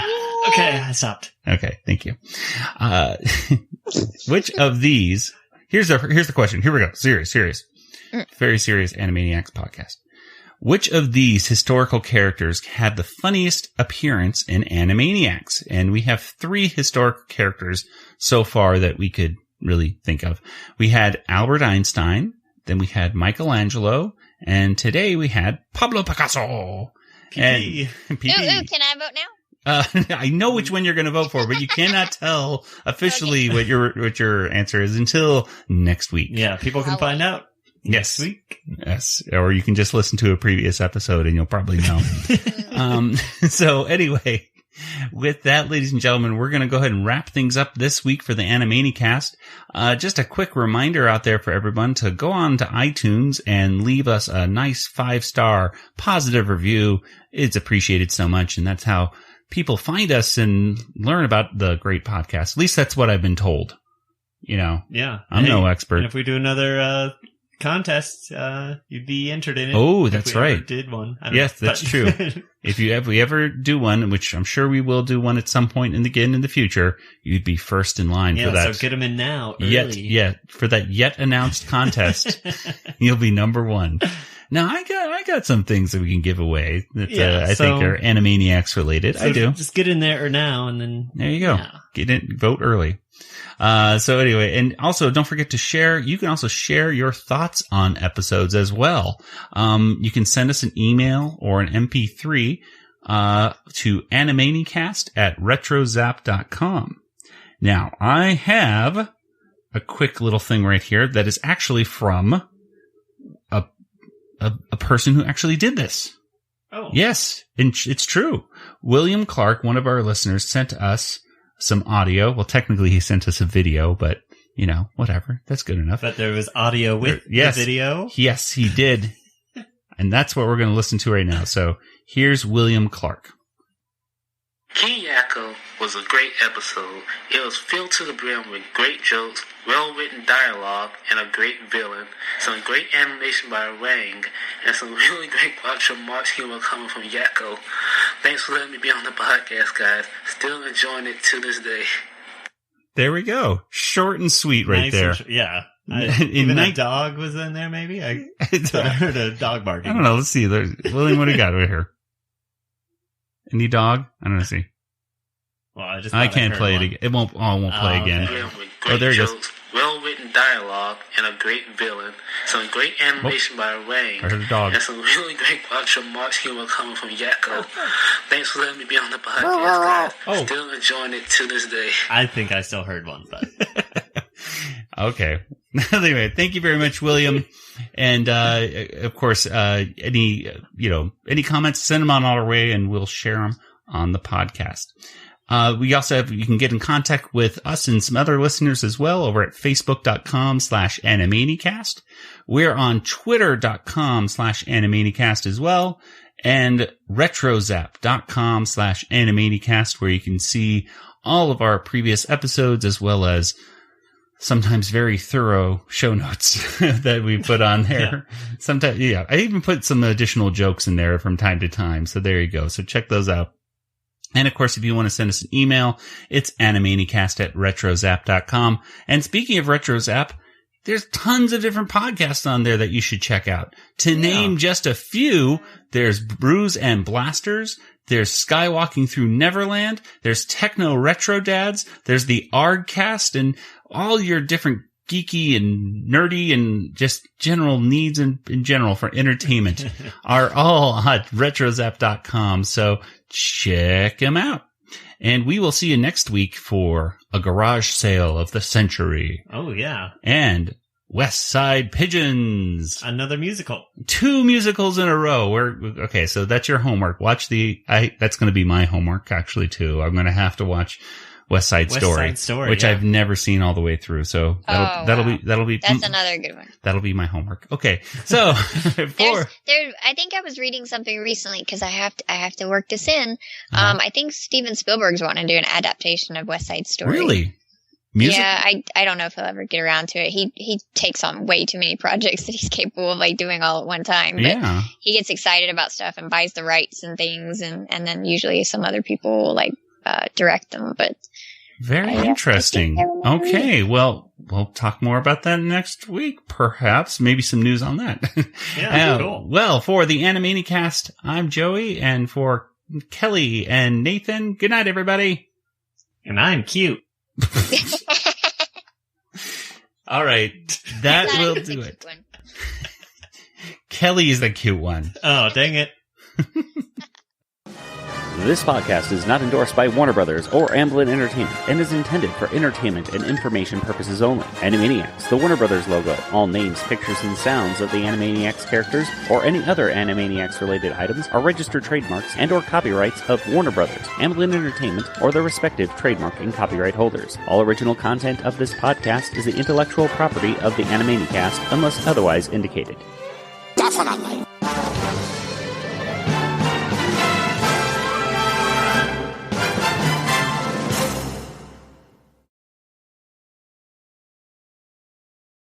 Okay, I stopped. Okay, thank you. Which of these? Here's the question. Here we go. Serious. Very serious Animaniacs podcast. Which of these historical characters had the funniest appearance in Animaniacs? And we have 3 historical characters so far that we could really think of. We had Albert Einstein, then we had Michelangelo, and today we had Pablo Picasso. Ooh, can I vote now? I know which one you're going to vote for, but you cannot tell officially what your answer is until next week. Yeah, people can find out. Next week. Yes. Or you can just listen to a previous episode and you'll probably know. So anyway, with that, ladies and gentlemen, we're going to go ahead and wrap things up this week for the Animanicast. Just a quick reminder out there for everyone to go on to iTunes and leave us a nice 5-star positive review. It's appreciated so much. And that's how people find us and learn about the great podcast. At least that's what I've been told. You know, Yeah. I'm no expert. And if we do another, contest, you'd be entered in it. Oh, that's if we right. ever did one. Yes, that's true. If we ever do one, which I'm sure we will do one at some point in the future, you'd be first in line for that. So get them in now. Early. For that yet announced contest, you'll be number 1. Now I got some things that we can give away that I think are Animaniacs related. So I do. Just get in there now, and then there you go. Yeah. Get in, vote early. So anyway, and also don't forget to share. You can also share your thoughts on episodes as well. You can send us an email or an MP3, to animanicast@retrozap.com. Now I have a quick little thing right here that is actually from a person who actually did this. Oh. Yes. And it's true. William Clark, one of our listeners, sent us some audio. Well, technically he sent us a video, but you know, whatever. That's good enough. But there was audio with the video? Yes, he did. And that's what we're going to listen to right now. So here's William Clark. King Yakko was a great episode. It was filled to the brim with great jokes, well-written dialogue, and a great villain. Some great animation by Wang, and some really great quattro march humor coming from Yakko. Thanks for letting me be on the podcast, guys. Still enjoying it to this day. There we go. Short and sweet right there. Yeah. Even a dog was in there, maybe? I heard a dog barking. I don't know. Let's see. William, what do you got over here? Any dog? I don't know. See. Well, I can't play it again. It won't play again. Oh, there it goes. Well-written dialogue and a great villain. Some great animation by Wang. I heard a dog. And some really great quattro march humor coming from Yakko. Thanks for letting me be on the podcast, guys. Still enjoying it to this day. I think I still heard one, but okay. Anyway, thank you very much, William. And of course, any comments, send them on our way, and we'll share them on the podcast. We also have, you can get in contact with us and some other listeners as well over at facebook.com/Animanicast. We're on twitter.com/Animanicast as well, and retrozap.com/Animanicast, where you can see all of our previous episodes as well as sometimes very thorough show notes that we put on there. Sometimes, I even put some additional jokes in there from time to time. So there you go. So check those out. And of course, if you want to send us an email, it's animanicast@retrozap.com. And speaking of RetroZap, there's tons of different podcasts on there that you should check out. To name just a few, there's Brews and Blasters, there's Skywalking Through Neverland, there's Techno Retro Dads, there's the ArgCast, and all your different geeky and nerdy and just general needs in general for entertainment are all at retrozap.com. So check them out. And we will see you next week for a garage sale of the century. Oh, yeah. And West Side Pigeons. Another musical. 2 musicals in a row. Okay, so that's your homework. That's going to be my homework actually too. I'm going to have to watch West Side Story, which I've never seen all the way through. So that'll be that's another good one. That'll be my homework. Okay, so I think I was reading something recently because I have to work this in. I think Steven Spielberg's wanting to do an adaptation of West Side Story. Really? Music? Yeah, I don't know if he'll ever get around to it. He takes on way too many projects that he's capable of like doing all at one time. But Yeah. he gets excited about stuff and buys the rights and things, and then usually some other people will like direct them. But Very interesting. Okay, well, we'll talk more about that next week, perhaps. Maybe some news on that. Yeah, cool. Well, for the Animanicast, I'm Joey, and for Kelly and Nathan, good night, everybody. And I'm cute. All right, that will do it. Kelly is the cute one. Oh, dang it. This podcast is not endorsed by Warner Brothers or Amblin Entertainment and is intended for entertainment and information purposes only. Animaniacs, the Warner Brothers logo, all names, pictures, and sounds of the Animaniacs characters or any other Animaniacs-related items are registered trademarks and or copyrights of Warner Brothers, Amblin Entertainment, or their respective trademark and copyright holders. All original content of this podcast is the intellectual property of the Animanicast unless otherwise indicated. Definitely.